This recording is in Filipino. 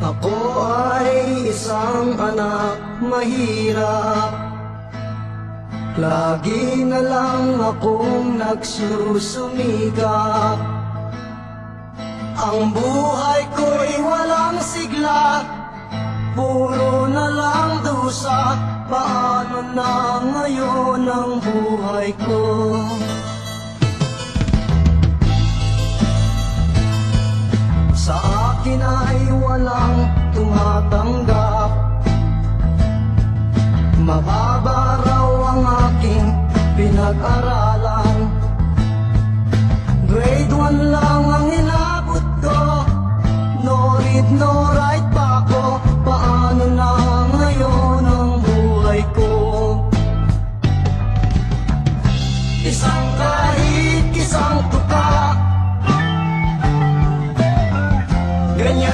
Ako ay isang anak mahirap, lagi na lang akong nagsusumikap. Ang buhay ko'y walang sigla, puro na lang dusa. Paano na ngayon ang buhay ko? Sa akin ay walang tumatanggap, mababa raw ang aking pinag-aralan. Grade 1 lang ang inabot ko, no read, no write.